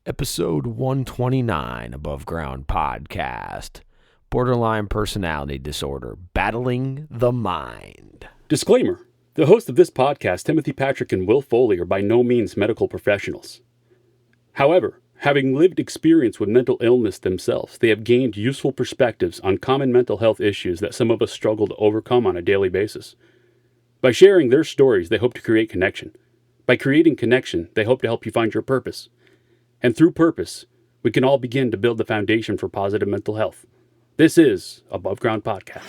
Episode 129, Above Ground Podcast. Borderline Personality Disorder, Battling the Mind. Disclaimer. The hosts of this podcast, Timothy Patrick and Will Foley, are by no means medical professionals. However, having lived experience with mental illness themselves, they have gained useful perspectives on common mental health issues that some of us struggle to overcome on a daily basis. By sharing their stories, they hope to create connection. By creating connection, they hope to help you find your purpose. And through purpose, we can all begin to build the foundation for positive mental health. This is Above Ground Podcast.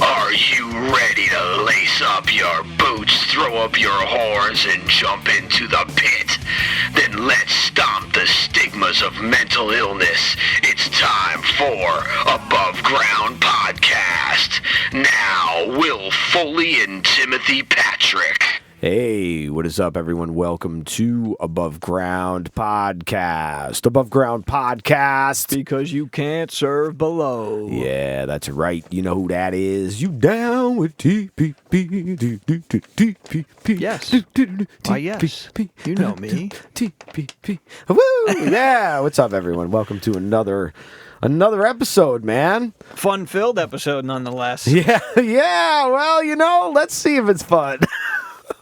Are you ready to lace up your boots, throw up your horns, and jump into the pit? Then let's stomp the stigmas of mental illness. It's time for Above Ground Podcast. Now, Will Foley and Timothy Patrick. Hey, what is up, everyone? Welcome to Above Ground Podcast. Above Ground Podcast. Because you can't serve below. Yeah, that's right. You know who that is. You down with TPP. Yes. Why, yes. You know me. TPP. Woo! Yeah, what's up, everyone? Welcome to another episode, man. Fun-filled episode, nonetheless. Yeah. Well, let's see if it's fun.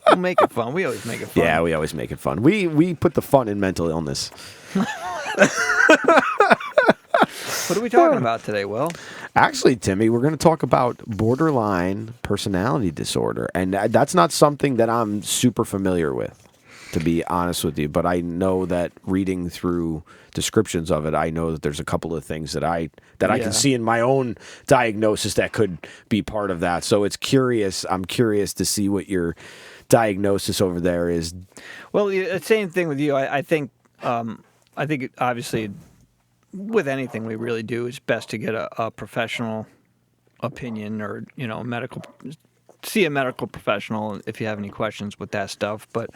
We'll make it fun. We always make it fun. Yeah, we always make it fun. We put the fun in mental illness. What are we talking about today, Will? Actually, Timmy, we're going to talk about borderline personality disorder. And that's not something that I'm super familiar with, to be honest with you. But I know that reading through descriptions of it, I know that there's a couple of things that I can see in my own diagnosis that could be part of that. So it's curious. I'm curious to see what your diagnosis over there is. Well, the same thing with you. I think obviously with anything we really do, it's best to get a professional opinion or see a medical professional if you have any questions with that stuff. But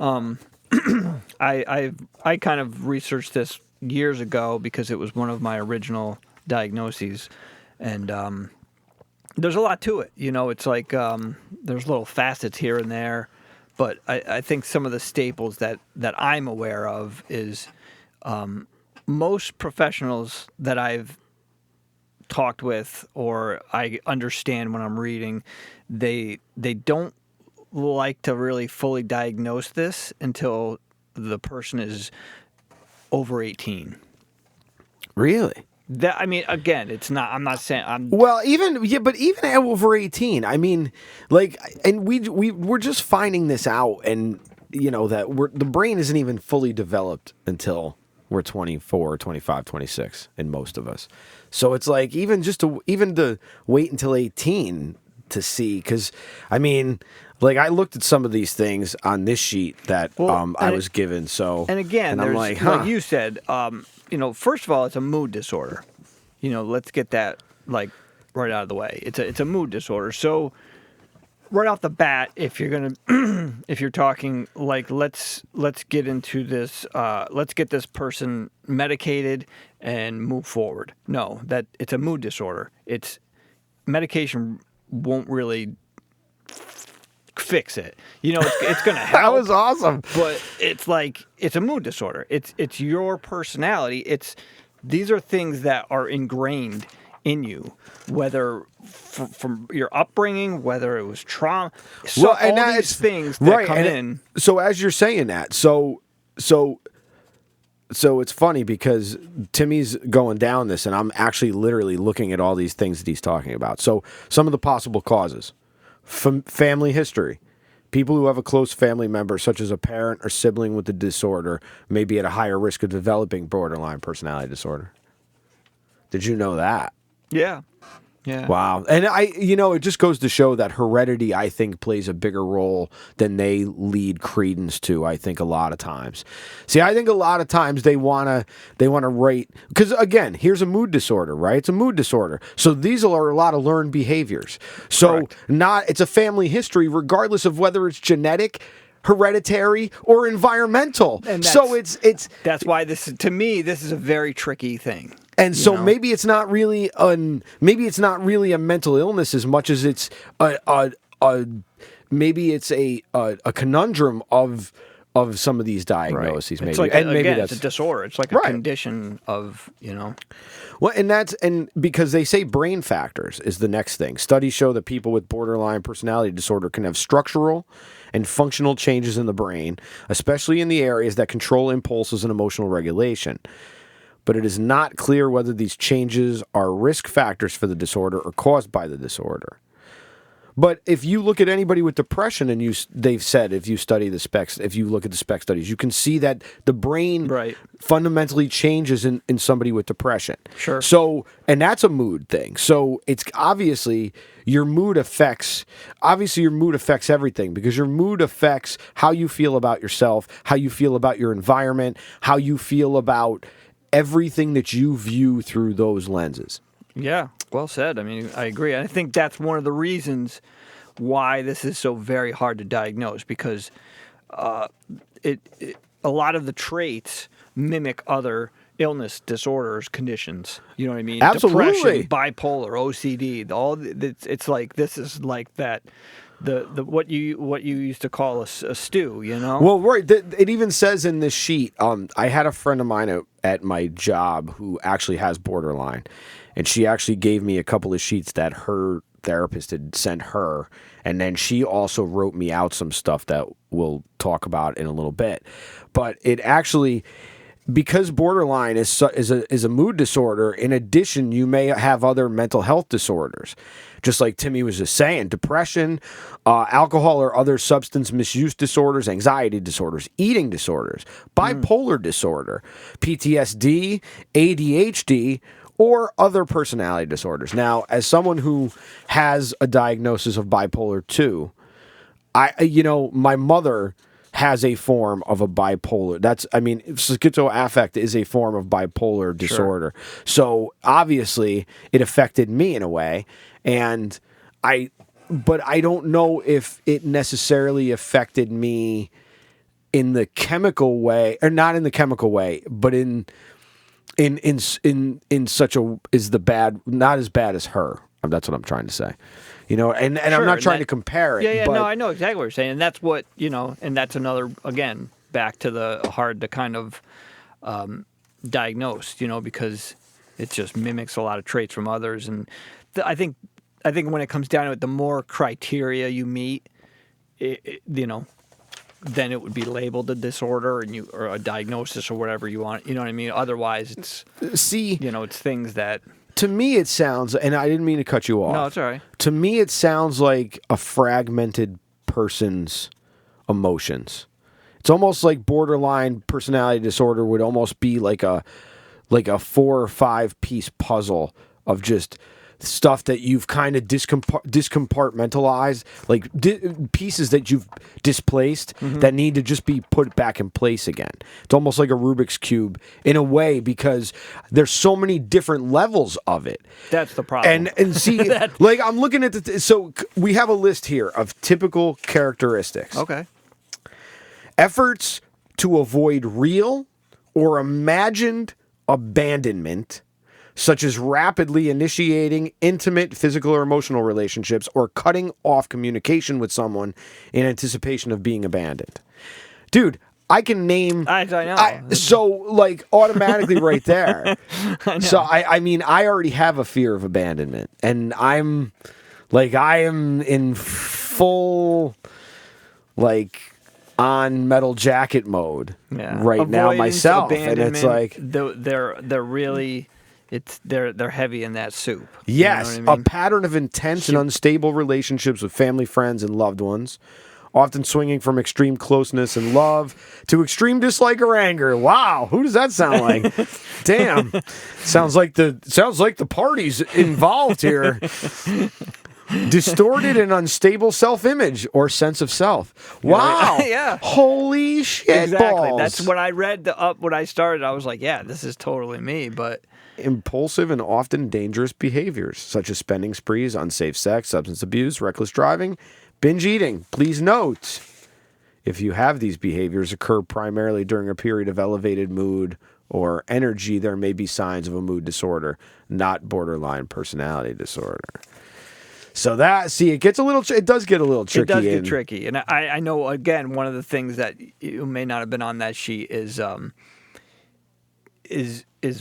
I kind of researched this years ago because it was one of my original diagnoses, and there's a lot to it. It's like there's little facets here and there, but I think some of the staples that I'm aware of is most professionals that I've talked with or I understand when I'm reading, they don't like to really fully diagnose this until the person is over 18. Really? Again, it's not. I'm not saying. Well, even over 18. I mean, and we're just finding this out, and that the brain isn't even fully developed until we're 24, 25, 26 in most of us. So it's like even to wait until 18 to see, because I looked at some of these things on this sheet that I was given. So and again, and like you said, first of all, it's a mood disorder. Let's get that right out of the way. It's a mood disorder. So right off the bat, if you're talking like let's get into this, let's get this person medicated and move forward. No, that it's a mood disorder. It's medication won't really fix it. It's going to help. That was awesome. But it's a mood disorder. It's your personality. These are things that are ingrained in you, whether from your upbringing, whether it was trauma. So all these things that come in. So as you're saying that, so it's funny because Timmy's going down this, and I'm actually literally looking at all these things that he's talking about. So some of the possible causes: family history. People who have a close family member, such as a parent or sibling with the disorder, may be at a higher risk of developing borderline personality disorder. Did you know that? Yeah. Yeah. Wow. And it just goes to show that heredity, I think, plays a bigger role than they lead credence to, I think, a lot of times. See, I think a lot of times they want to write, because again, here's a mood disorder, right? It's a mood disorder. So these are a lot of learned behaviors. So it's a family history, regardless of whether it's genetic, hereditary, or envimental. And so that's why this is a very tricky thing. And so maybe it's not really a mental illness as much as it's maybe it's a conundrum of of some of these diagnoses, It's maybe. like And maybe again, that's it's a disorder. It's like a Right. condition of well, and because they say brain factors is the next thing. Studies show that people with borderline personality disorder can have structural and functional changes in the brain, especially in the areas that control impulses and emotional regulation. But it is not clear whether these changes are risk factors for the disorder or caused by the disorder. But if you look at anybody with depression, and they've said if you study the specs, if you look at the spec studies, you can see that the brain Right. fundamentally changes in somebody with depression. Sure. So, and that's a mood thing. So it's obviously your mood affects everything, because your mood affects how you feel about yourself, how you feel about your environment, how you feel about everything that you view through those lenses. Yeah, well said. I mean, I agree. I think that's one of the reasons why this is so very hard to diagnose, because a lot of the traits mimic other illness, disorders, conditions. You know what I mean? Absolutely. Depression, bipolar, OCD. It's like this is like that. The what you used to call a stew. You know? Well, right. It even says in this sheet. I had a friend of mine at my job who actually has borderline, and she actually gave me a couple of sheets that her therapist had sent her, and then she also wrote me out some stuff that we'll talk about in a little bit. But it actually, because borderline is a mood disorder, in addition, you may have other mental health disorders. Just like Timmy was just saying, depression, alcohol or other substance misuse disorders, anxiety disorders, eating disorders, bipolar disorder, PTSD, ADHD, or other personality disorders. Now, as someone who has a diagnosis of bipolar 2, my mother has a form of a bipolar. Schizoaffect is a form of bipolar disorder. So obviously it affected me in a way, but I don't know if it necessarily affected me in the chemical way, or not in the chemical way, but in such a not as bad as her. That's what I'm trying to say. And Sure, I'm not trying to compare it. Yeah, but no, I know exactly what you're saying, and that's what and that's another, again, back to the hard to kind of diagnose, because it just mimics a lot of traits from others, and I think when it comes down to it, the more criteria you meet, then it would be labeled a disorder or a diagnosis or whatever you want. You know what I mean? Otherwise, it's it's things that. To me, it sounds, and I didn't mean to cut you off. No, it's all right. To me, it sounds like a fragmented person's emotions. It's almost like borderline personality disorder would almost be like a 4 or 5 piece puzzle of just stuff that you've kind of discompartmentalized, like pieces that you've displaced that need to just be put back in place again. It's almost like a Rubik's Cube in a way, because there's so many different levels of it. That's the problem. And see, like I'm looking at so we have a list here of typical characteristics. Okay. Efforts to avoid real or imagined abandonment, such as rapidly initiating intimate physical or emotional relationships or cutting off communication with someone in anticipation of being abandoned. Dude, I can name... I know. So, like, automatically right there. So, I mean, I already have a fear of abandonment. And I am in full, on metal jacket mode right now myself. And it's like... They're really... they're heavy in that soup. Yes, you know what I mean? A pattern of intense and unstable relationships with family, friends, and loved ones, often swinging from extreme closeness and love to extreme dislike or anger. Wow, who does that sound like? Damn, sounds like the parties involved here. Distorted and unstable self-image or sense of self. Wow. Yeah. Holy shit Exactly. balls. That's when I read when I started, I was like, yeah, this is totally me, but... Impulsive and often dangerous behaviors, such as spending sprees, unsafe sex, substance abuse, reckless driving, binge eating. Please note, if you have these behaviors occur primarily during a period of elevated mood or energy, there may be signs of a mood disorder, not borderline personality disorder. So it gets a little. It does get a little tricky. It does get tricky, and I know again one of the things that you may not have been on that sheet is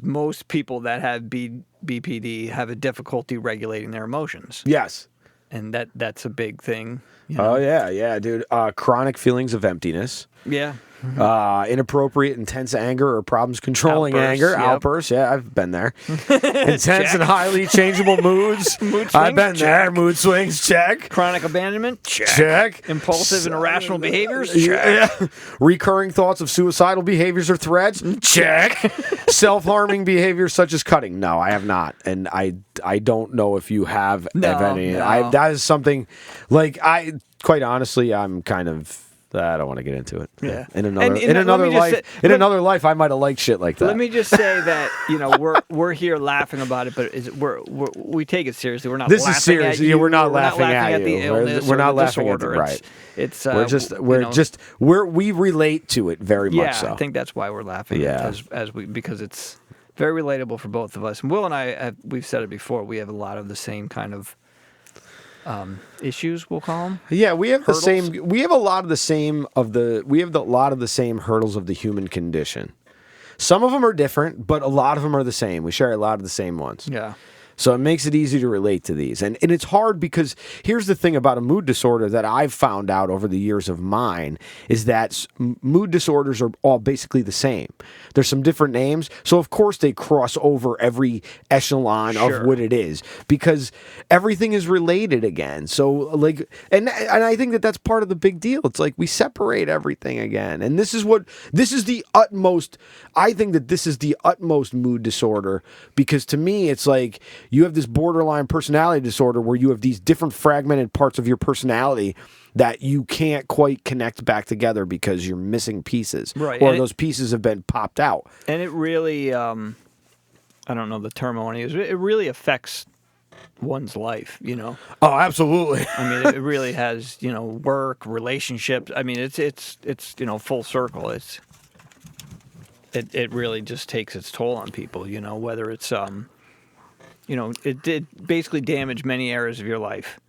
most people that have BPD have a difficulty regulating their emotions. Yes. And that's a big thing. You know? Oh yeah, dude. Chronic feelings of emptiness. Yeah. Inappropriate, intense anger or problems controlling Outbursts, anger. yep. Outbursts. Yeah, I've been there. Intense and highly changeable moods. Mood swings, I've been there. check. Mood swings. Check. Chronic abandonment. Check. Impulsive and irrational behaviors. Yeah. Recurring thoughts of suicidal behaviors or threats. Check. Self-harming behaviors such as cutting. No, I have not, and I don't know if you have any. No. That is something like quite honestly, I'm kind of. I don't want to get into it. Yeah. In another life, I might have liked shit like that. Let me just say that we're here laughing about it, but we take it seriously. We're not. This laughing is serious. At you. We're not laughing at the you. illness. We're or not the laughing at the disorder. right. It's we relate to it very much so. I think that's why we're laughing. Yeah. Because it's very relatable for both of us. And Will and I, we've said it before. We have a lot of the same kind of issues, we'll call them. Yeah, we have hurdles. the same. We have a lot of the same hurdles of the human condition. Some of them are different, but a lot of them are the same. We share a lot of the same ones. Yeah. So it makes it easy to relate to these. And it's hard because here's the thing about a mood disorder that I've found out over the years of mine is that mood disorders are all basically the same. There's some different names. So, of course, they cross over every echelon of what it is because everything is related again. So, like, and I think that's part of the big deal. It's like we separate everything again. And this is the utmost, I think that this is the utmost mood disorder because to me, it's like, you have this borderline personality disorder where you have these different fragmented parts of your personality that you can't quite connect back together because you're missing pieces. Right. Or those pieces have been popped out. And it really, I don't know the term I want to use, it really affects one's life, you know? Oh, absolutely. I mean, it really has, work, relationships. I mean, it's full circle. It really just takes its toll on people, whether it's, it did basically damage many areas of your life.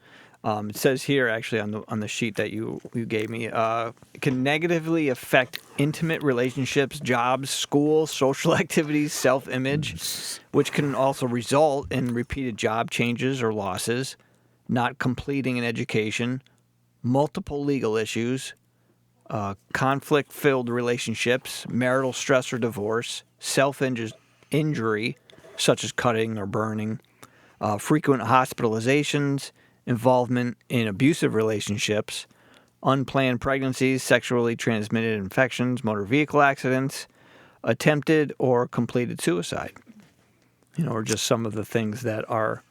It says here, actually, on the sheet that you gave me, it can negatively affect intimate relationships, jobs, school, social activities, self-image, which can also result in repeated job changes or losses, not completing an education, multiple legal issues, conflict-filled relationships, marital stress or divorce, self-injury, such as cutting or burning, frequent hospitalizations, involvement in abusive relationships, unplanned pregnancies, sexually transmitted infections, motor vehicle accidents, attempted or completed suicide. Or just some of the things that are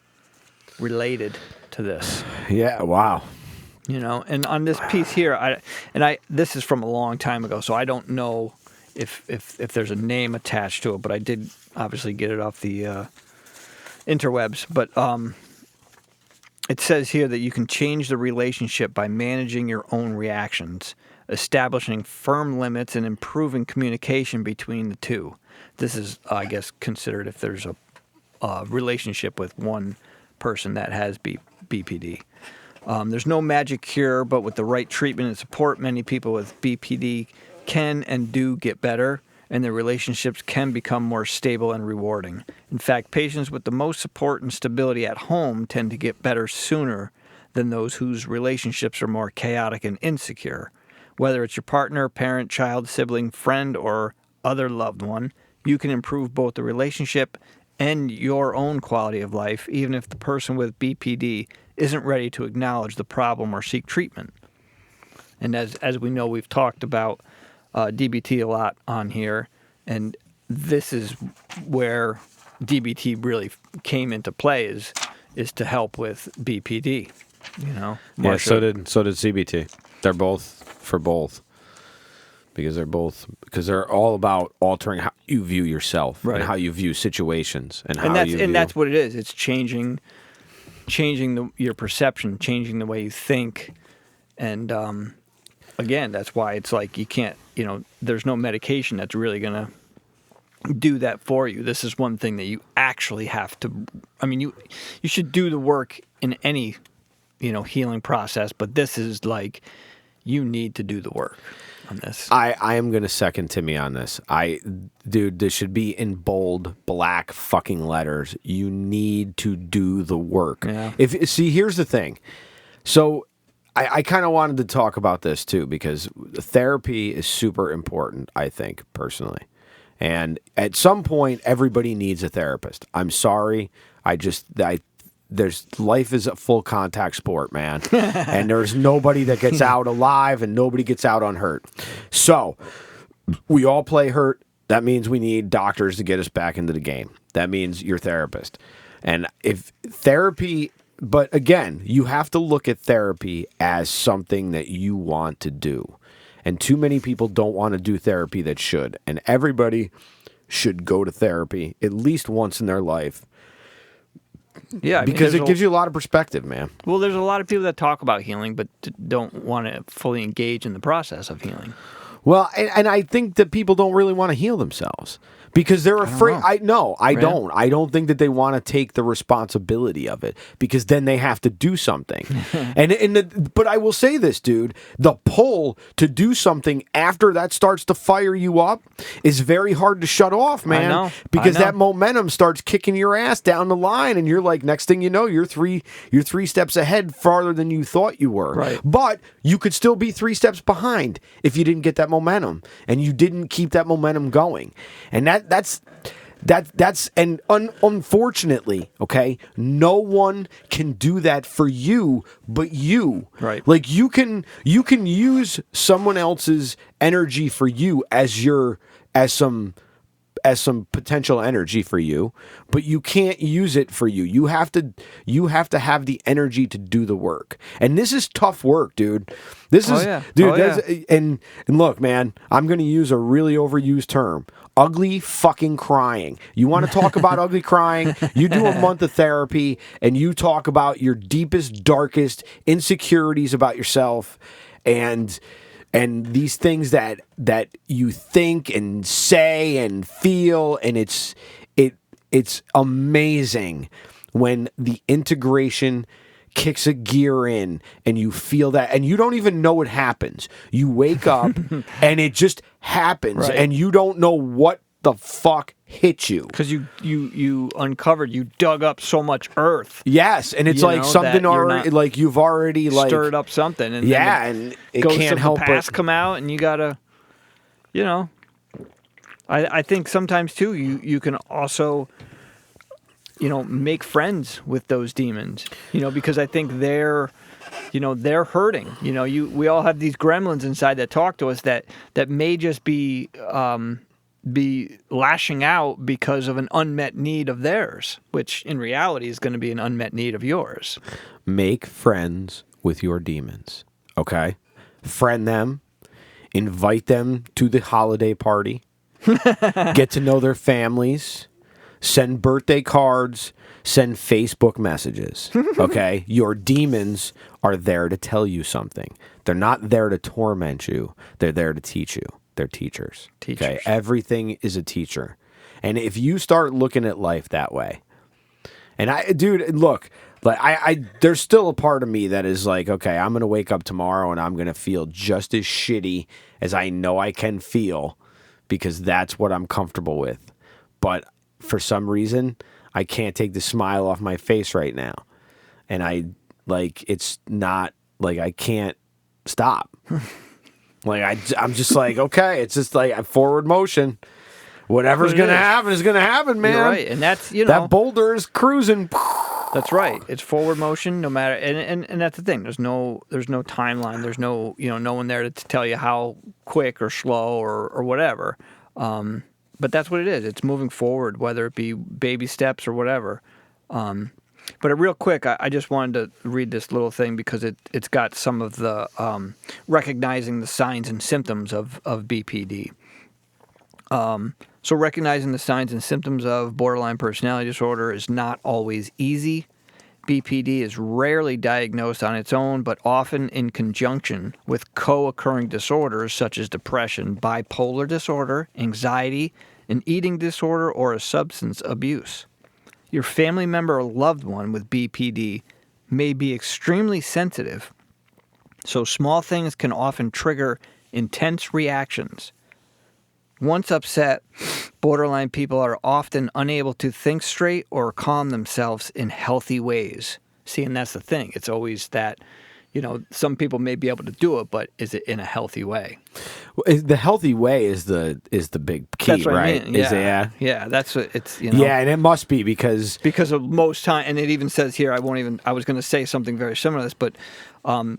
related to this. Yeah, wow. And on this piece here, this is from a long time ago, so I don't know if there's a name attached to it, but I did obviously get it off the interwebs. But it says here that you can change the relationship by managing your own reactions, establishing firm limits, and improving communication between the two. This is, I guess, considered if there's a relationship with one person that has BPD. There's no magic cure, but with the right treatment and support, many people with BPD can and do get better, and their relationships can become more stable and rewarding. In fact, patients with the most support and stability at home tend to get better sooner than those whose relationships are more chaotic and insecure. Whether it's your partner, parent, child, sibling, friend, or other loved one, you can improve both the relationship and your own quality of life, even if the person with BPD isn't ready to acknowledge the problem or seek treatment. And as we know, we've talked about DBT a lot on here, and this is where DBT really came into play is to help with BPD. Yeah, so did CBT. They're both for both because they're all about altering how you view yourself and how you view situations and that's what it is. It's changing your perception, changing the way you think, and again, that's why it's like you can't, there's no medication that's really going to do that for you. This is one thing that you actually have to, you should do the work in any healing process, but this is like, you need to do the work on this. I am going to second Timmy on this. Dude, this should be in bold, black fucking letters. You need to do the work. Yeah. See, here's the thing. So I kind of wanted to talk about this too, because therapy is super important, I think, personally. And at some point, everybody needs a therapist. I'm sorry. Life is a full contact sport, man. And there's nobody that gets out alive and nobody gets out unhurt. So we all play hurt. That means we need doctors to get us back into the game. That means your therapist. And if therapy, but again, you have to look at therapy as something that you want to do. And too many people don't want to do therapy that should. And everybody should go to therapy at least once in their life. Yeah, because it gives you a lot of perspective, man. Well, there's a lot of people that talk about healing, but don't want to fully engage in the process of healing. Well, and I think that people don't really want to heal themselves because they're afraid. I don't. I don't think that they want to take the responsibility of it because then they have to do something. But I will say this, dude, the pull to do something after that starts to fire you up is very hard to shut off, man. Because that momentum starts kicking your ass down the line, and you're like, next thing you know, you're three steps ahead farther than you thought you were. Right. But you could still be 3 steps behind if you didn't get that momentum and you didn't keep that momentum going. And unfortunately, okay, no one can do that for you but you. Right. Like you can use someone else's energy for you as some potential energy for you, but you can't use it for you. You have to have the energy to do the work. And this is tough work, dude. And look, man, I'm going to use a really overused term. Ugly fucking crying. You want to talk about ugly crying? You do a month of therapy and you talk about your deepest, darkest insecurities about yourself and these things that you think and say and feel, and it's amazing when the integration kicks a gear in and you feel that, and you don't even know it happens. You wake up and it just happens, right. And you don't know what the fuck hit you because you uncovered, you dug up so much earth. Yes, and it's like something already, like you've already like stirred up something, and and it can't help the past come out, and you gotta, I think sometimes too you can also, make friends with those demons, because I think they're hurting. We all have these gremlins inside that talk to us that may just be lashing out because of an unmet need of theirs, which in reality is going to be an unmet need of yours. Make friends with your demons, okay? Friend them, invite them to the holiday party, get to know their families, send birthday cards, send Facebook messages, okay? Your demons are there to tell you something. They're not there to torment you. They're there to teach you. They're teachers. Okay? Everything is a teacher. And if you start looking at life that way, and look, like there's still a part of me that is like, okay, I'm going to wake up tomorrow and I'm going to feel just as shitty as I know I can feel because that's what I'm comfortable with. But for some reason, I can't take the smile off my face right now. And it's not like I can't stop. Like I'm just like, okay, it's just like a forward motion. Whatever's going to happen is going to happen, man. You're right. And that's, that boulder is cruising. That's right. It's forward motion no matter, and that's the thing. There's no timeline. There's no one there to tell you how quick or slow or whatever. But that's what it is. It's moving forward, whether it be baby steps or whatever. But real quick, I just wanted to read this little thing because it's got some of the recognizing the signs and symptoms of BPD. So recognizing the signs and symptoms of borderline personality disorder is not always easy. BPD is rarely diagnosed on its own, but often in conjunction with co-occurring disorders such as depression, bipolar disorder, anxiety, an eating disorder, or a substance abuse. Your family member or loved one with BPD may be extremely sensitive, so small things can often trigger intense reactions. Once upset, borderline people are often unable to think straight or calm themselves in healthy ways. See, and that's the thing. It's always that, some people may be able to do it, but is it in a healthy way? The healthy way is the big key, That's what right? I mean. Yeah. Yeah, That's what it's, Yeah, and it must be because of most time, and it even says here, I was going to say something very similar to this, but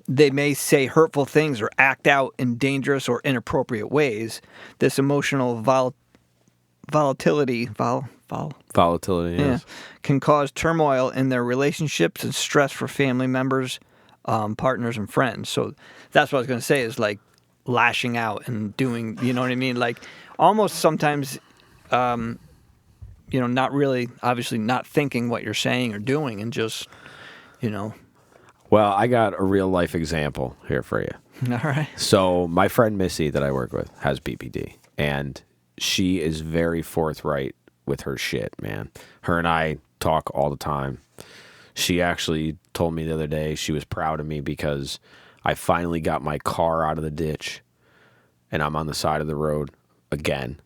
they may say hurtful things or act out in dangerous or inappropriate ways. This emotional volatility, volatility, can cause turmoil in their relationships and stress for family members, partners, and friends. So that's what I was going to say is like lashing out and doing, you know what I mean? Like almost sometimes, not really, obviously not thinking what you're saying or doing and just, Well, I got a real life example here for you. All right. So my friend Missy that I work with has BPD, and she is very forthright with her shit, man. Her and I talk all the time. She actually told me the other day she was proud of me because I finally got my car out of the ditch and I'm on the side of the road again.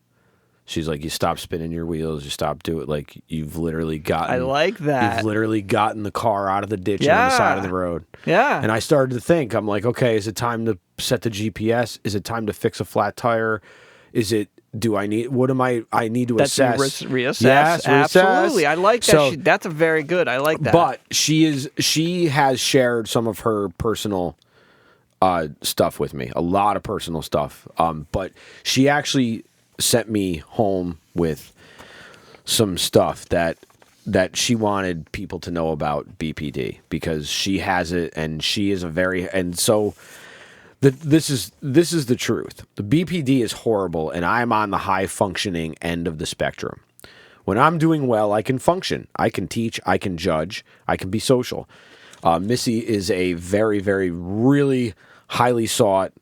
She's like, you stop spinning your wheels, you stop doing it. Like, you've literally gotten... I like that. You've literally gotten the car out of the ditch and on the side of the road. Yeah. And I started to think, I'm like, okay, is it time to set the GPS? Is it time to fix a flat tire? Is it... I need to assess. Reassess. Yes, absolutely. reassess. I like that. So, That's a very good. I like that. But she has shared some of her personal stuff with me, a lot of personal stuff. But she actually sent me home with some stuff that she wanted people to know about BPD because she has it and she is so. This is the truth. The BPD is horrible, and I'm on the high functioning end of the spectrum. When I'm doing well, I can function. I can teach. I can judge. I can be social. Missy is a very, very, really highly sought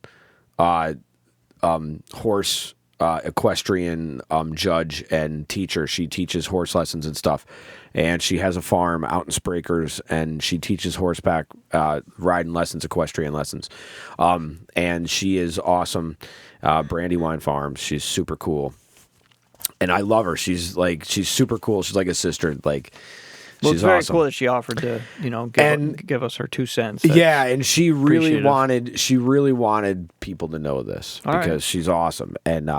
horse equestrian judge and teacher. She teaches horse lessons and stuff. And she has a farm out in Sprakers, and she teaches horseback riding lessons, equestrian lessons. And she is awesome. Brandywine Farms. She's super cool. And I love her. She's super cool. She's like a sister. Like, well, she's it's very awesome. Cool that she offered to, give us her 2 cents. Yeah, and she really wanted people to know this because she's awesome. And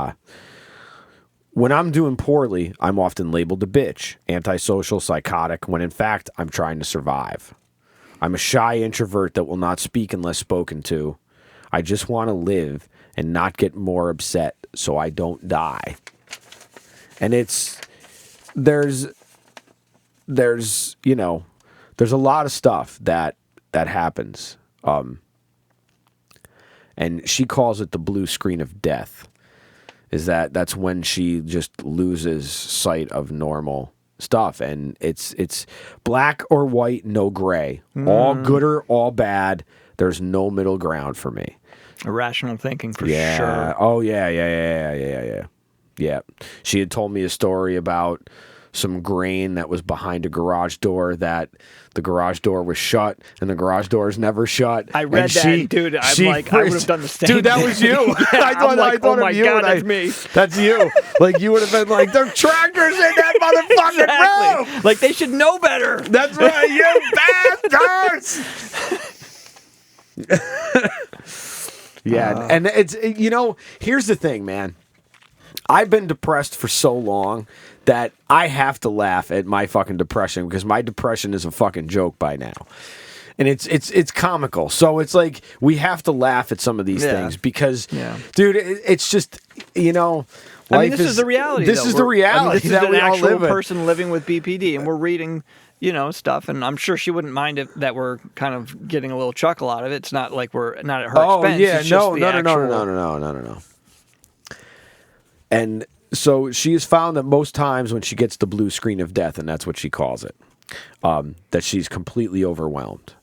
when I'm doing poorly, I'm often labeled a bitch, antisocial, psychotic, when in fact, I'm trying to survive. I'm a shy introvert that will not speak unless spoken to. I just want to live and not get more upset so I don't die. And there's a lot of stuff that happens. And she calls it the blue screen of death. That's when she just loses sight of normal stuff, and it's black or white, no gray, all good or all bad. There's no middle ground for me. Irrational thinking for yeah. sure. Oh yeah. She had told me a story about some grain that was behind a garage door that the garage door was shut and the garage door is never shut. I read that, dude. I would have done the same. Dude, that was you. Yeah, I thought oh my of you. God, that's me. That's you. Like, you would have been like, there are tractors in that motherfucking exactly. room. Like, they should know better. That's right, you bastards. Yeah, and it's, here's the thing, man. I've been depressed for so long that I have to laugh at my fucking depression because my depression is a fucking joke by now. And it's comical. So it's like we have to laugh at some of these things because, dude, it's just, life this is the reality. This is the reality this that is we an all actual live in. person living with BPD, and we're reading, stuff, and I'm sure she wouldn't mind that we're kind of getting a little chuckle out of it. It's not like we're not at her expense. Yeah, it's just no. And so she has found that most times when she gets the blue screen of death, and that's what she calls it, that she's completely overwhelmed.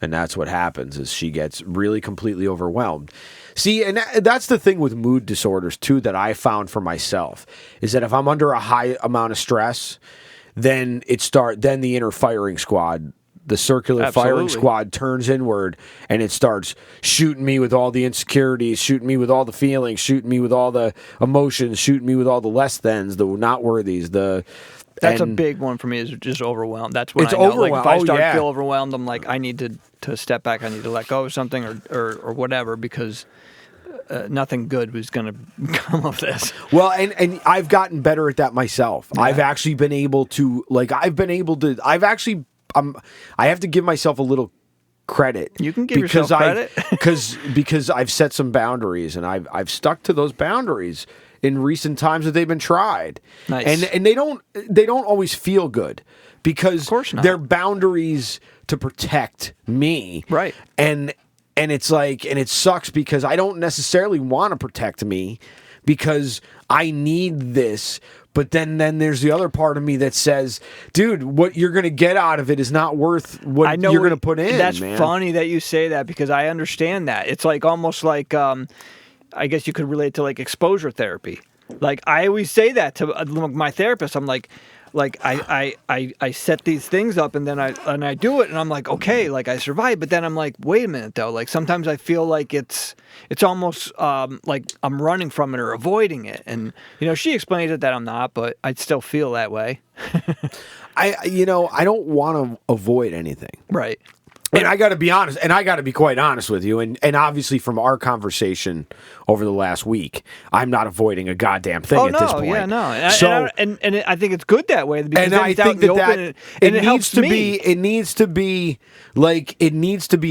And that's what happens is she gets really completely overwhelmed. See, and that's the thing with mood disorders, too, that I found for myself, is that if I'm under a high amount of stress, then the inner firing squad the circular firing Absolutely. squad turns inward and it starts shooting me with all the insecurities, shooting me with all the feelings, shooting me with all the emotions, shooting me with all the less thans, the not worthies, That's a big one for me. Is just overwhelmed. That's when It's I know. Like overwhelmed. if I Oh, start yeah. to feel overwhelmed, I'm like, I need to step back. I need to let go of something or whatever because nothing good was going to come of this. Well, and I've gotten better at that myself. Yeah. I've actually been able to I have to give myself a little credit. You can give yourself credit. because I've set some boundaries and I've stuck to those boundaries in recent times that they've been tried. Nice. And they don't always feel good because Of course not. they're boundaries to protect me. Right. And it's like, and it sucks because I don't necessarily want to protect me because I need this. But then there's the other part of me that says, dude, what you're going to get out of it is not worth what I know you're going to put in, That's man. funny that you say that because I understand that. It's like almost like, I guess you could relate to like exposure therapy. Like I always say that to my therapist. I'm like I set these things up and then I do it and I'm like, okay, like I survive. But then I'm like, wait a minute though. Like sometimes I feel like it's almost like I'm running from it or avoiding it. And she explains it that I'm not, but I'd still feel that way. I don't want to avoid anything. Right. And I got to be honest, and I got to be quite honest with you. And obviously from our conversation over the last week, I'm not avoiding a goddamn thing at this point. Yeah, no. And I think it's good that way because And then I it's out think in the that open and it helps me. it needs to be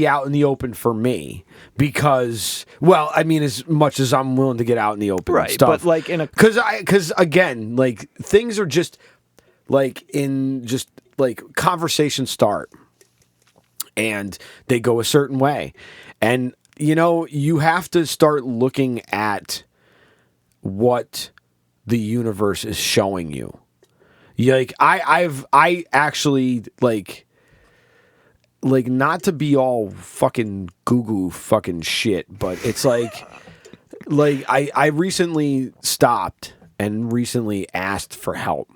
out in the open for me because, well, I mean, as much as I'm willing to get out in the open and Right, stuff. but like because again, like things are just like conversations start and they go a certain way. And, you have to start looking at what the universe is showing you. I actually like not to be all fucking goo fucking shit, but it's like I recently stopped and recently asked for help.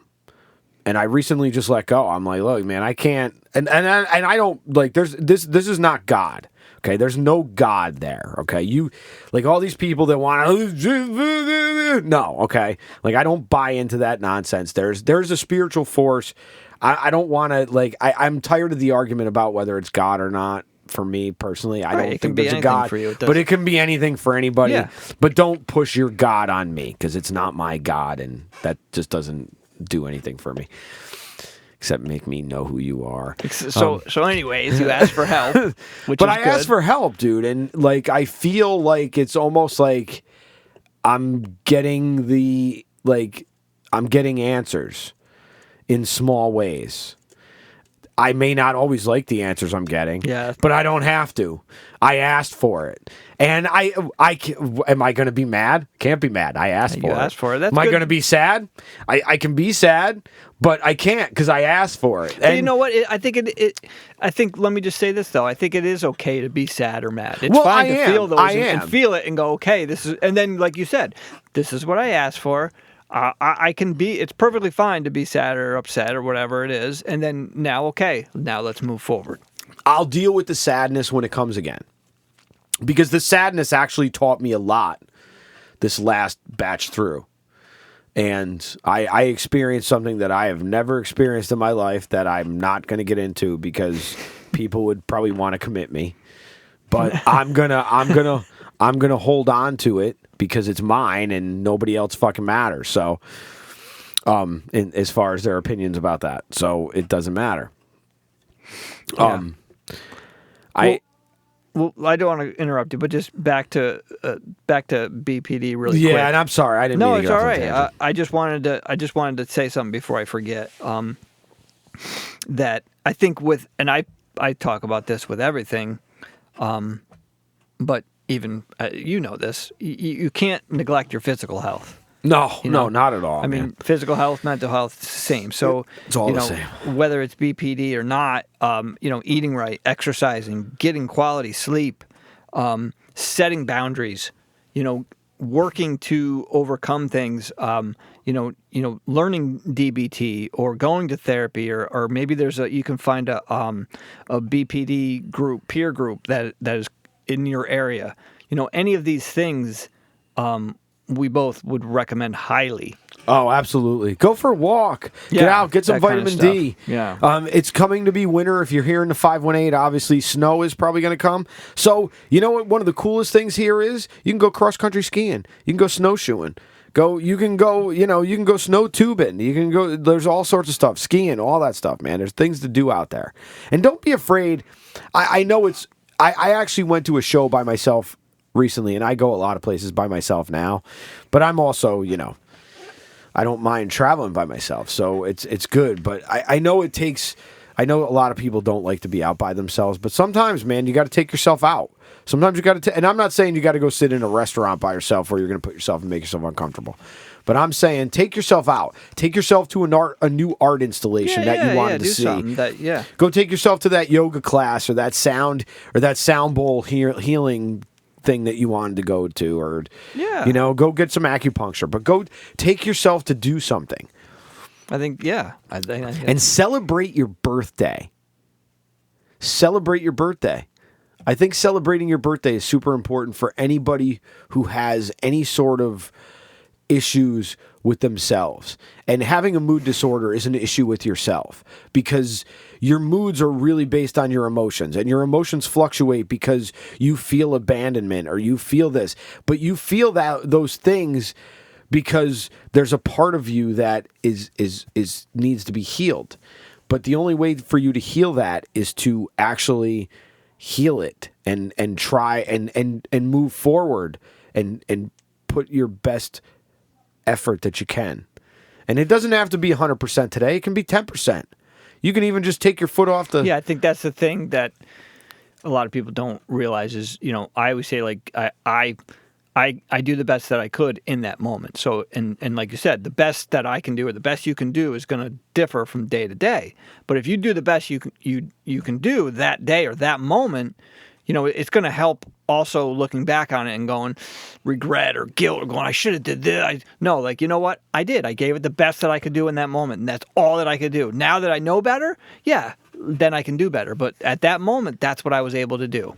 And I recently just let go. I'm like, look, man, I can't, and I don't like. This is not God. Okay, there's no God there. Okay, you like all these people that want to. No, okay, like I don't buy into that nonsense. There's a spiritual force. I don't want to I'm tired of the argument about whether it's God or not. For me personally, I don't think there's a God, for you. but it can be anything for anybody. Yeah. But don't push your God on me because it's not my God, and that just doesn't do anything for me except make me know who you are. So anyways, you asked for help, which But is I good. asked for help, dude, and I feel like it's almost like I'm getting answers in small ways. I may not always like the answers I'm getting, but I don't have to. I asked for it. And am I going to be mad? Can't be mad. I asked for it. You asked for it. That's am I good. going to be sad? I can be sad, but I can't because I asked for it. But And you know what? I think let me just say this though. I think it is okay to be sad or mad. It's Well, fine I to am. feel those I and am. feel it and go, okay, this is, and then like you said, this is what I asked for. I can be. It's perfectly fine to be sad or upset or whatever it is, and then now, okay, now let's move forward. I'll deal with the sadness when it comes again. Because the sadness actually taught me a lot this last batch through. And I experienced something that I have never experienced in my life that I'm not going to get into because people would probably want to commit me. But I'm going to hold on to it because it's mine and nobody else fucking matters. So as far as their opinions about that. So it doesn't matter. Well, I don't want to interrupt you, but just back to BPD really quick. Yeah, and I'm sorry, I didn't. No, mean to it's get all off on a right. tangent. I just wanted to say something before I forget. That I think and I talk about this with everything, but even you know this, you can't neglect your physical health. No, not at all. I mean, physical health, mental health, same. So it's all the same. Whether it's BPD or not, eating right, exercising, getting quality sleep, setting boundaries, working to overcome things. learning DBT or going to therapy, or maybe you can find a BPD group, peer group that is in your area. Any of these things, we both would recommend highly. Oh, absolutely. Go for a walk. Get Yeah, out. Get some that kind of vitamin D. stuff. Yeah. It's coming to be winter. If you're here in the 518, obviously snow is probably going to come. So, you know what? One of the coolest things here is you can go cross-country skiing. You can go snowshoeing. You can go snow tubing. You can go, there's all sorts of stuff. Skiing, all that stuff, man. There's things to do out there. And don't be afraid. I know I actually went to a show by myself recently, and I go a lot of places by myself now. But I'm also, I don't mind traveling by myself, so it's good. But I know it takes. I know a lot of people don't like to be out by themselves, but sometimes, man, you got to take yourself out. Sometimes you got to, and I'm not saying you got to go sit in a restaurant by yourself where you're going to put yourself and make yourself uncomfortable. But I'm saying take yourself out. Take yourself to a new art installation that you wanted to see. Go take yourself to that yoga class or that sound bowl healing thing that you wanted to go to, or go get some acupuncture, but go take yourself to do something. I think and celebrate your birthday. Celebrate your birthday. I think celebrating your birthday is super important for anybody who has any sort of issues with themselves. And having a mood disorder is an issue with yourself, because your moods are really based on your emotions, and your emotions fluctuate because you feel abandonment or you feel this, but you feel those things because there's a part of you that is needs to be healed. But the only way for you to heal that is to actually heal it and try and move forward and put your best effort that you can. And it doesn't have to be 100% today. It can be 10%. You can even just take your foot off the... Yeah, I think that's the thing that a lot of people don't realize is, I always say, like, I do the best that I could in that moment. So, and like you said, the best that I can do or the best you can do is going to differ from day to day. But if you do the best you can do that day or that moment, it's going to help also looking back on it and going regret or guilt or going, I should have did this. No, like, you know what? I did. I gave it the best that I could do in that moment. And that's all that I could do. Now that I know better, then I can do better. But at that moment, that's what I was able to do.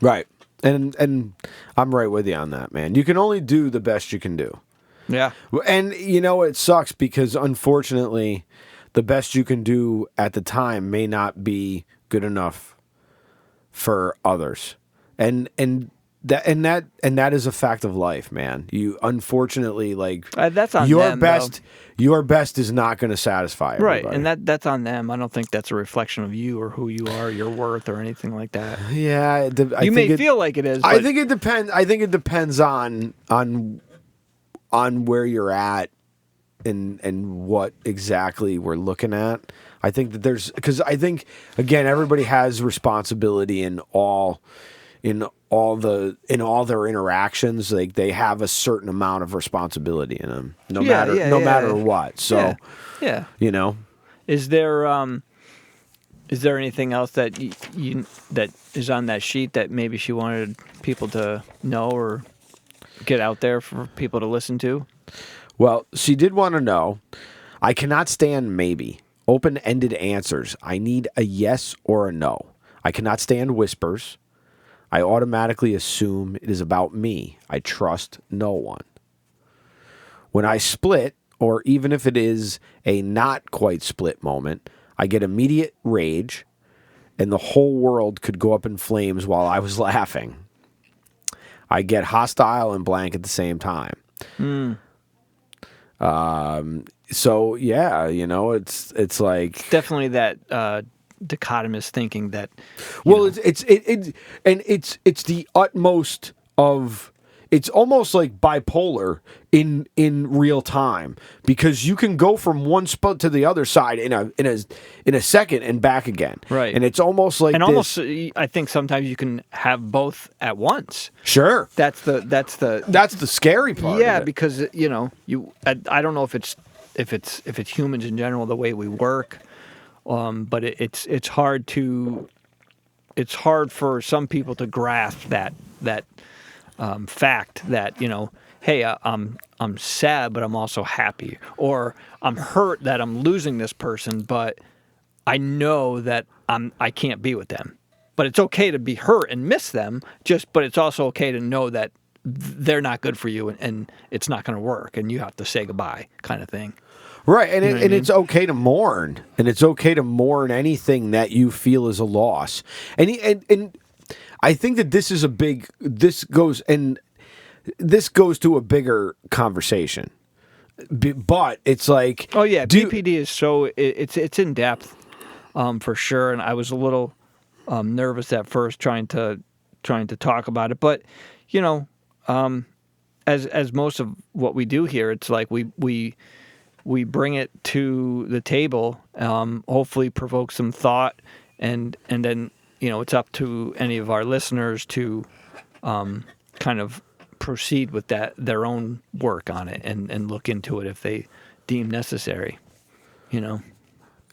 Right. And I'm right with you on that, man. You can only do the best you can do. Yeah. And, it sucks because, unfortunately, the best you can do at the time may not be good enough for others. And that is a fact of life, man. You unfortunately, like, that's on your them, best. Though. Your best is not going to satisfy everybody. Right, and that's on them. I don't think that's a reflection of you or who you are, your worth, or anything like that. Yeah, you may feel like it is. I think it depends. I think it depends on where you're at and what exactly we're looking at. I think that because I think, again, everybody has responsibility in all their interactions. Like, they have a certain amount of responsibility in them, no matter what. So, yeah. Is there anything else that you that is on that sheet that maybe she wanted people to know or get out there for people to listen to? Well, she did want to know, I cannot stand maybe. Open-ended answers. I need a yes or a no. I cannot stand whispers. I automatically assume it is about me. I trust no one. When I split, or even if it is a not quite split moment, I get immediate rage, and the whole world could go up in flames while I was laughing. I get hostile and blank at the same time. So yeah, it's like, it's definitely that dichotomous thinking that. Well, it's the utmost of. It's almost like bipolar in real time, because you can go from one spot to the other side in a second and back again. Right. And it's almost like almost, I think sometimes you can have both at once. Sure. That's the scary part. Yeah, of it. because I don't know if it's humans in general, the way we work, but it's hard for some people to grasp that fact that, hey, hey, I'm sad, but I'm also happy, or I'm hurt that I'm losing this person, but I know that I can't be with them. But it's okay to be hurt and miss them, but it's also okay to know that they're not good for you and it's not going to work and you have to say goodbye, kind of thing. Right, and, You know what I mean? it's okay to mourn, and it's okay to mourn anything that you feel is a loss. And I think that this goes to a bigger conversation. But it's like, Oh yeah, BPD is so it's in depth, for sure. And I was a little nervous at first trying to talk about it, but you know, as most of what we do here, it's like we bring it to the table, hopefully provoke some thought, and then it's up to any of our listeners to kind of proceed with their own work on it and look into it if they deem necessary.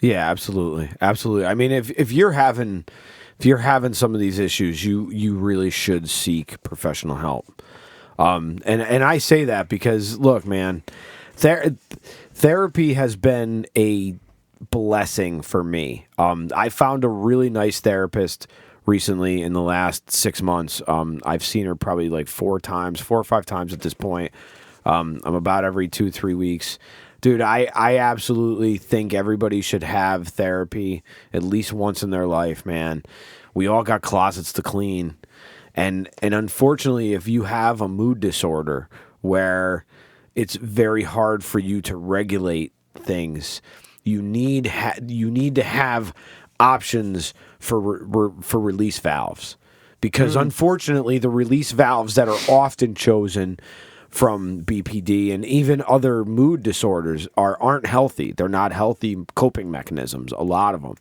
Yeah, absolutely. I mean, if you're having some of these issues, you really should seek professional help. And I say that because, look, man, therapy has been a blessing for me. I found a really nice therapist recently in the last 6 months. I've seen her probably like 4 or 5 times at this point. I'm about every 2-3 weeks. Dude, I absolutely think everybody should have therapy at least once in their life, man. We all got closets to clean. And unfortunately, if you have a mood disorder where it's very hard for you to regulate things, you need to have options for release valves. Because unfortunately, the release valves that are often chosen from BPD and even other mood disorders aren't healthy. They're not healthy coping mechanisms, a lot of them.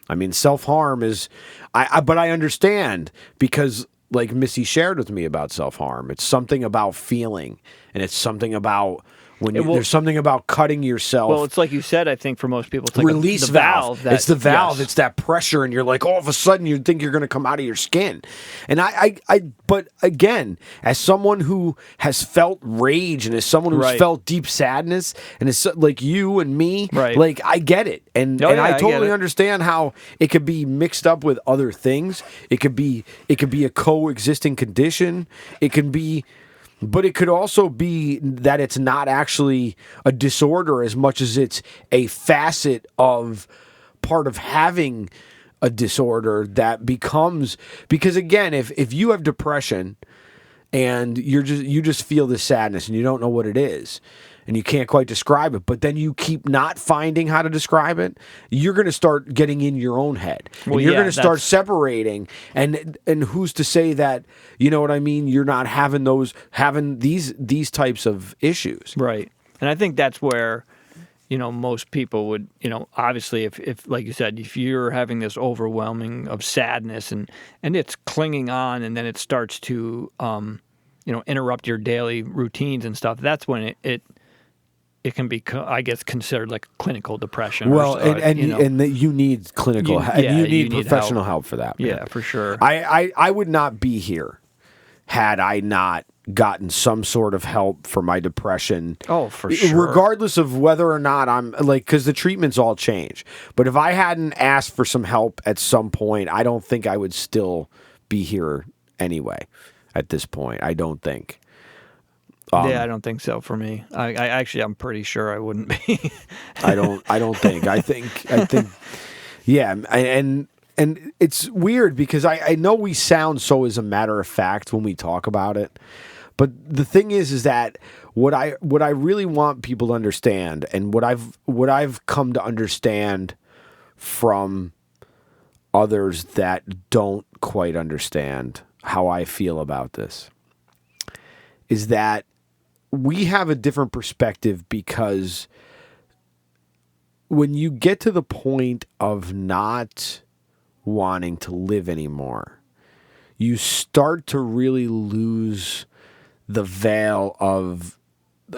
I mean, self-harm is... But I understand, because like Missy shared with me about self-harm, it's something about feeling, and it's something about... there's something about cutting yourself. Well, it's like you said, I think for most people, it's like release the valve. It's the valve. Yes. It's that pressure, and you're like, all of a sudden, you think you're going to come out of your skin. And but again, as someone who has felt rage, and as someone who's Right. felt deep sadness, and it's like you and me, Right. like I get it, and I totally understand how it could be mixed up with other things. It could be a coexisting condition. It can be. But it could also be that it's not actually a disorder as much as it's a facet of part of having a disorder that becomes... Because again, if you have depression and you just feel this sadness and you don't know what it is and you can't quite describe it, but then you keep not finding how to describe it, you're going to start getting in your own head. Well, and you're yeah, going to start separating. And who's to say that, you know what I mean, you're not having these types of issues. Right. And I think that's where, most people would, obviously if like you said, if you're having this overwhelming of sadness and it's clinging on, and then it starts to, interrupt your daily routines and stuff, that's when it can be, I guess, considered like clinical depression. Well, and that you need clinical help. You need professional help for that. Man. Yeah, for sure. I would not be here had I not gotten some sort of help for my depression. Oh, for sure. Regardless of whether or not I'm like, because the treatments all change. But if I hadn't asked for some help at some point, I don't think I would still be here anyway. At this point, I don't think. Yeah, I don't think so for me. I actually, I'm pretty sure I wouldn't be. I don't think. I think, yeah. And it's weird because I know we sound so as a matter of fact when we talk about it. But the thing is that what I really want people to understand, and what I've come to understand from others that don't quite understand how I feel about this, is that we have a different perspective, because when you get to the point of not wanting to live anymore, you start to really lose the veil of...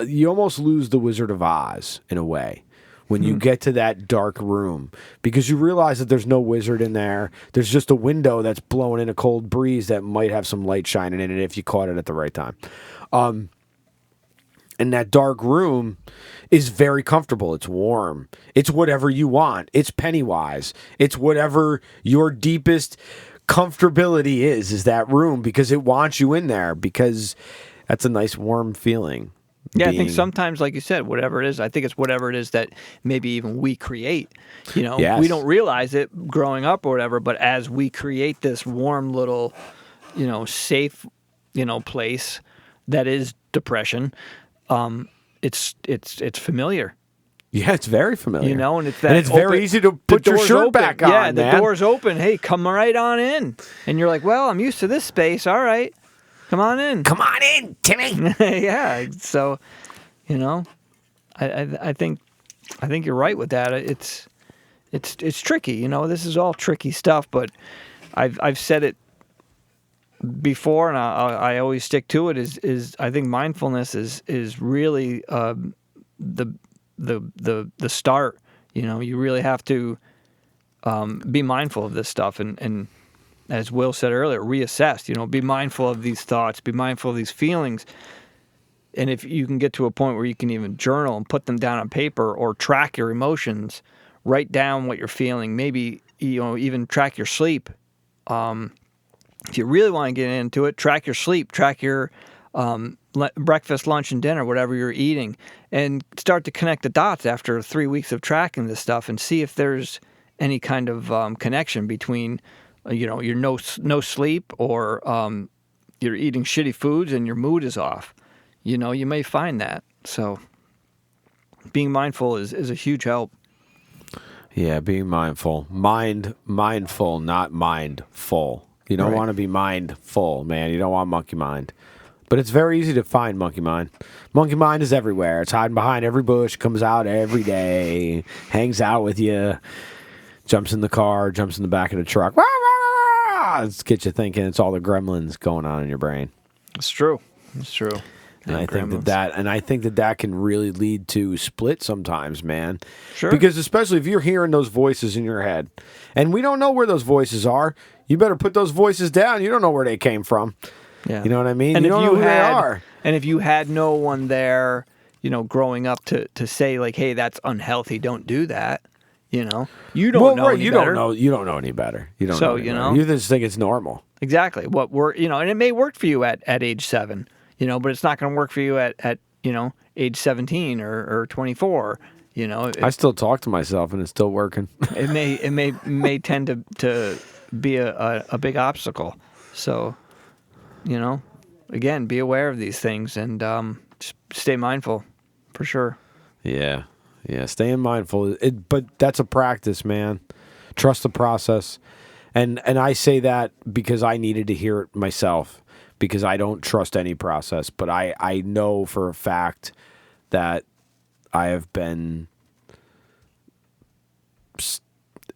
You almost lose the Wizard of Oz in a way when you get to that dark room, because you realize that there's no wizard in there. There's just a window that's blowing in a cold breeze that might have some light shining in it if you caught it at the right time. And that dark room is very comfortable. It's warm. It's whatever you want. It's Pennywise. It's whatever your deepest comfortability is that room, because it wants you in there, because that's a nice warm feeling. Yeah, I think sometimes, like you said, whatever it is, I think it's whatever it is that maybe even we create. Yes. We don't realize it growing up or whatever, but as we create this warm little, safe, place that is depression, it's familiar. Yeah, it's very familiar. And it's very easy to put your shirt back on. Yeah, the man. door's open. Hey, come right on in. And you're like, well, I'm used to this space. All right, come on in. Come on in, Timmy. Yeah. So, I think you're right with that. It's tricky. This is all tricky stuff. But I've said it before, and I always stick to it. Is I think mindfulness is really the start. You really have to be mindful of this stuff, and as Will said earlier, reassess. Be mindful of these thoughts, be mindful of these feelings, and if you can get to a point where you can even journal and put them down on paper or track your emotions, write down what you're feeling, maybe even track your sleep. If you really want to get into it, track your sleep, track your breakfast, lunch, and dinner, whatever you're eating, and start to connect the dots after 3 weeks of tracking this stuff, and see if there's any kind of connection between, your no sleep, or you're eating shitty foods and your mood is off. You may find that. So being mindful is a huge help. Yeah, being mindful. Mindful, not mindful. You don't want to be mindful, man. You don't want monkey mind. But it's very easy to find monkey mind. Monkey mind is everywhere. It's hiding behind every bush, comes out every day, hangs out with you, jumps in the car, jumps in the back of the truck. Rah, rah, rah. It's get you thinking. It's all the gremlins going on in your brain. It's true. And I think that can really lead to split sometimes, man. Sure. Because especially if you're hearing those voices in your head, and we don't know where those voices are, you better put those voices down. You don't know where they came from. Yeah. You know what I mean? And you don't know who they are. And if you had no one there, growing up to say like, hey, that's unhealthy, don't do that. You don't know any better. You don't know any better. You don't so, know any better. You just think it's normal. Exactly. And it may work for you at age 7, but it's not going to work for you at age 17 or 24. I still talk to myself and it's still working. it may tend to be a big obstacle. So, again, be aware of these things and just stay mindful, for sure. Yeah, staying mindful. But that's a practice, man. Trust the process. And I say that because I needed to hear it myself, because I don't trust any process. But I know for a fact that I have been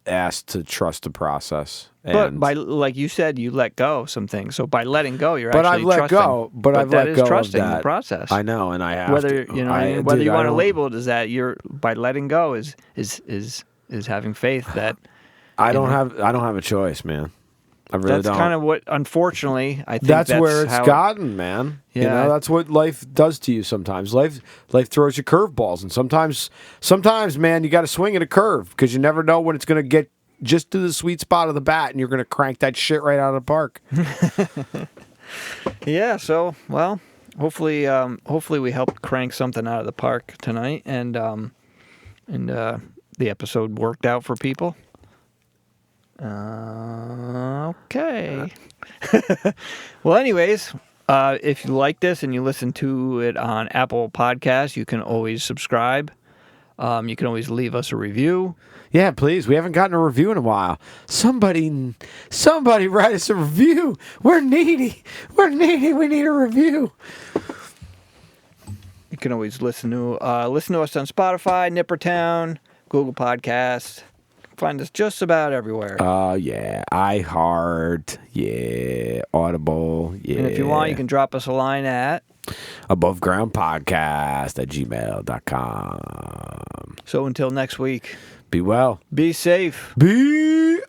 asked to trust the process. But by, like you said, you let go of some things. So by letting go, you're But actually I've let trusting. go. But I've let go trusting of that. the process. I know, and I have whether to. Whether you want to label it as that, you're by letting go is having faith that I don't have a choice, man. I really don't. That's kind of what, unfortunately, I think that's where it's gotten, man. Yeah. That's what life does to you sometimes. Life throws you curveballs, and sometimes, man, you got to swing at a curve because you never know when it's going to get just to the sweet spot of the bat, and you're going to crank that shit right out of the park. Yeah. So, well, hopefully we helped crank something out of the park tonight, and the episode worked out for people. Okay. Well, anyways, if you like this and you listen to it on Apple Podcasts, you can always subscribe. You can always leave us a review. Yeah, please. We haven't gotten a review in a while. Somebody write us a review. We're needy. We need a review. You can always listen to us on Spotify, Nippertown, Google Podcasts. Find us just about everywhere. Yeah. iHeart. Yeah. Audible. Yeah. And if you want, you can drop us a line at abovegroundpodcast@gmail.com. So until next week. Be well. Be safe. Be